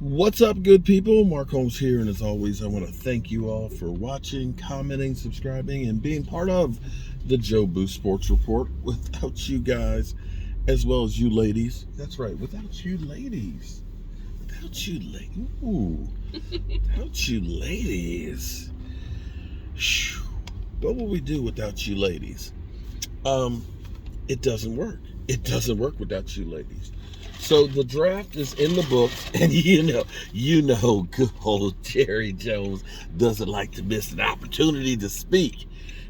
What's up, good people? Mark Holmes here, and as always, I want to thank you all for watching, commenting, subscribing, and being part of the Joe Boost Sports Report. Without you guys, as well as you ladies, that's right, without you ladies, without you ladies, what will we do without you ladies? It doesn't work. It doesn't work without you ladies. So the draft is in the books, and you know, good old Jerry Jones doesn't like to miss an opportunity to speak.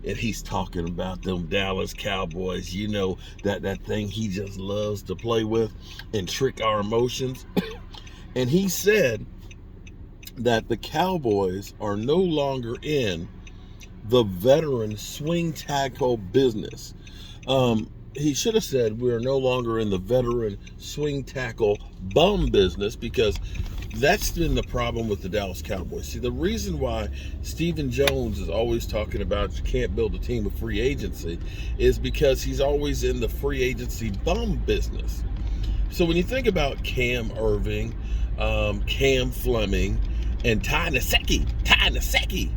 And he's talking about them Dallas Cowboys, you know, that thing he just loves to play with and trick our emotions. And he said that the Cowboys are no longer in the veteran swing tackle business. He should have said we're no longer in the veteran swing tackle bum business, because that's been the problem with the Dallas Cowboys. See, the reason why Stephen Jones is always talking about you can't build a team with free agency is because he's always in the free agency bum business. So when you think about Cam Irving, Cam Fleming, and Ty Nsekhe,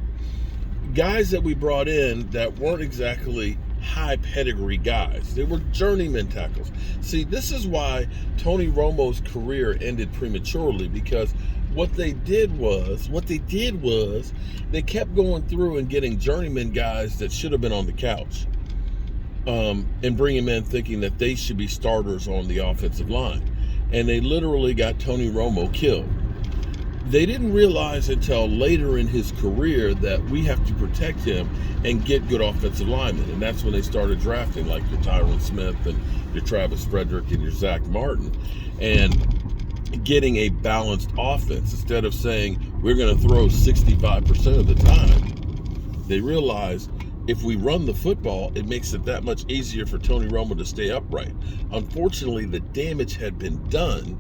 guys that we brought in that weren't exactly high pedigree guys. They were journeyman tackles. See, this is why Tony Romo's career ended prematurely, because what they did was they kept going through and getting journeyman guys that should have been on the couch, and bring them in thinking that they should be starters on the offensive line. And they literally got Tony Romo killed. They didn't realize until later in his career that we have to protect him and get good offensive linemen. And that's when they started drafting like your Tyron Smith and your Travis Frederick and your Zach Martin, and getting a balanced offense instead of saying we're going to throw 65% of the time. They realized if we run the football, it makes it that much easier for Tony Romo to stay upright. Unfortunately, the damage had been done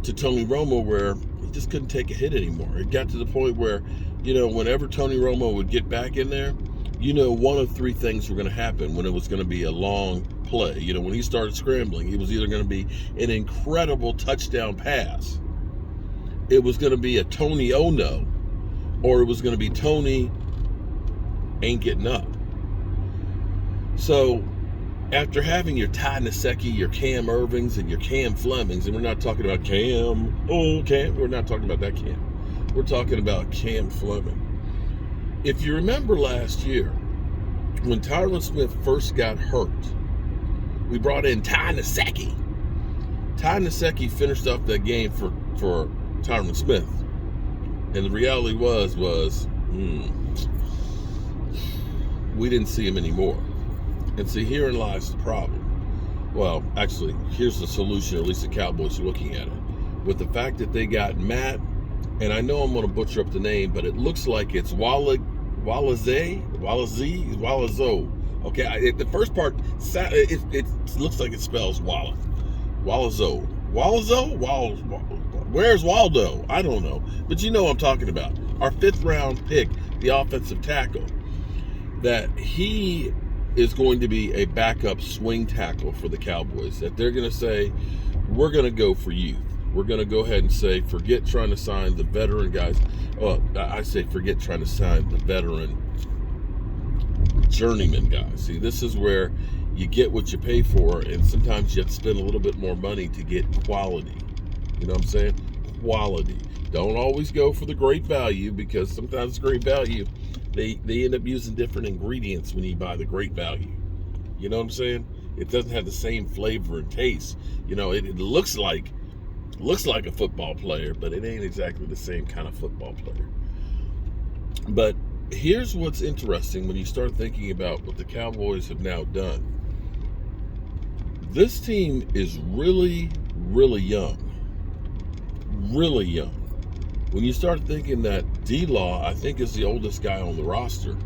to Tony Romo where he just couldn't take a hit anymore. It got to the point where, you know, whenever Tony Romo would get back in there, you know, one of three things were going to happen when it was going to be a long play. You know, when he started scrambling, it was either going to be an incredible touchdown pass, it was going to be a Tony oh no, or it was going to be Tony ain't getting up. So after having your Ty Nsekhe, your Cam Irvings, and your Cam Flemings, and we're not talking about Cam, we're not talking about that Cam. We're talking about Cam Fleming. If you remember last year, when Tyron Smith first got hurt, we brought in Ty Nsekhe. Ty Nsekhe finished up that game for Tyron Smith. And the reality was we didn't see him anymore. And see, herein lies the problem. Well, actually, here's the solution, at least the Cowboys are looking at it. With the fact that they got Matt, and I know I'm going to butcher up the name, but it looks like it's Waletzko. Okay, the first part, it looks like it spells Waletzko. Where's Waldo? I don't know. But you know what I'm talking about. Our 5th round pick, the offensive tackle, that he is going to be a backup swing tackle for the Cowboys, that they're going to say, we're going to go for youth. We're going to go ahead and say, forget trying to sign the veteran guys. Well, I say forget trying to sign the veteran journeyman guys. See, this is where you get what you pay for, and sometimes you have to spend a little bit more money to get quality. You know what I'm saying? Quality. Don't always go for the great value, because sometimes great value, they end up using different ingredients when you buy the great value. You know what I'm saying? It doesn't have the same flavor and taste. You know, it looks like a football player, but it ain't exactly the same kind of football player. But here's what's interesting when you start thinking about what the Cowboys have now done. This team is really, really young. Really young. When you start thinking that D-Law, I think, is the oldest guy on the roster,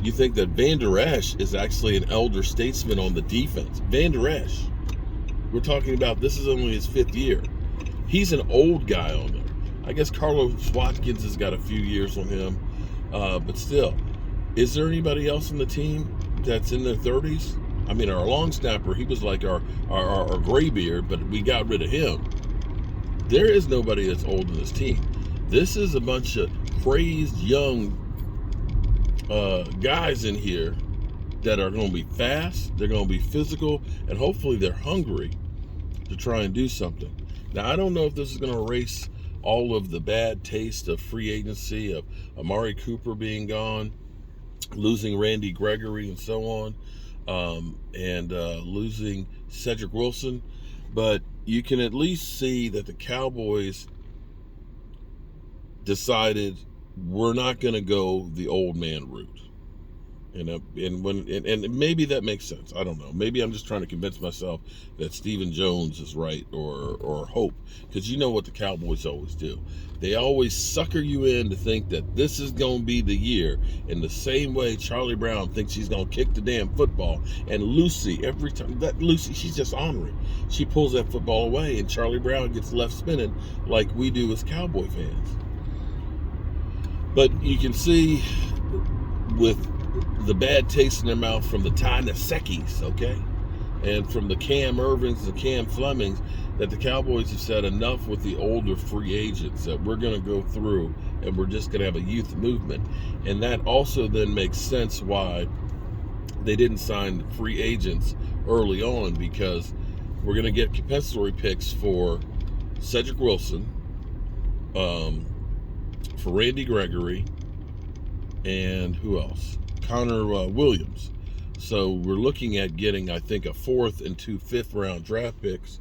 you think that Van Der Esch is actually an elder statesman on the defense. Van Der Esch. We're talking about this is only his 5th year. He's an old guy on there. I guess Carlos Watkins has got a few years on him. But still, is there anybody else on the team that's in their 30s? I mean, our long snapper, he was like our graybeard, but we got rid of him. there is nobody that's old in this team. This is a bunch of crazed young guys in here that are going to be fast, they're going to be physical, and hopefully they're hungry to try and do something. Now, I don't know if this is going to erase all of the bad taste of free agency, of Amari Cooper being gone, losing Randy Gregory and so on, and losing Cedric Wilson, but you can at least see that the Cowboys decided we're not going to go the old man route. And maybe that makes sense. I don't know. Maybe I'm just trying to convince myself that Stephen Jones is right, or hope, because you know what the Cowboys always do. They always sucker you in to think that this is going to be the year, in the same way Charlie Brown thinks he's going to kick the damn football. And Lucy, every time, that Lucy, she's just ornery. She pulls that football away, and Charlie Brown gets left spinning like we do as Cowboy fans. But you can see with the bad taste in their mouth from the Ty Nsekes, okay, and from the Cam Irvings and Cam Flemings, that the Cowboys have said enough with the older free agents, that we're going to go through and we're just going to have a youth movement. And that also then makes sense why they didn't sign free agents early on, because we're going to get compensatory picks for Cedric Wilson, for Randy Gregory, and who else? Connor Williams. So we're looking at getting, I think, a 4th and 2 5th-round draft picks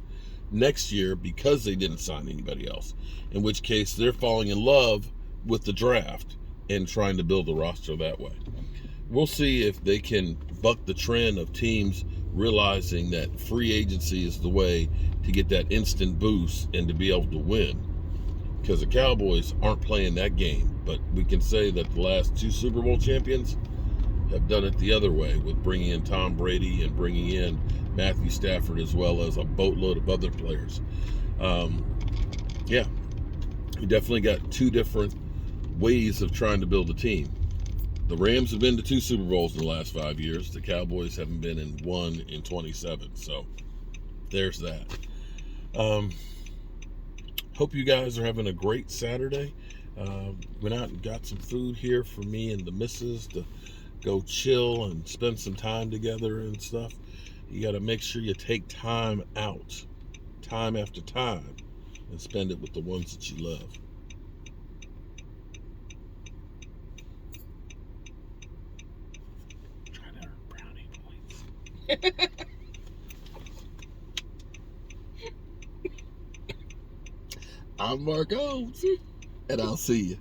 next year, because they didn't sign anybody else. In which case, they're falling in love with the draft and trying to build a roster that way. We'll see if they can buck the trend of teams realizing that free agency is the way to get that instant boost and to be able to win. Because the Cowboys aren't playing that game. But we can say that the last 2 Super Bowl champions have done it the other way, with bringing in Tom Brady and bringing in Matthew Stafford, as well as a boatload of other players. Yeah, we definitely got 2 different ways of trying to build a team. The Rams have been to 2 Super Bowls in the last 5 years. The Cowboys haven't been in 1 in 27. So there's that. Hope you guys are having a great Saturday. Went out and got some food here for me and the missus to go chill and spend some time together and stuff. You got to make sure you take time out, time after time, and spend it with the ones that you love. Try to earn brownie points. I'm Mark Holmes, and I'll see you.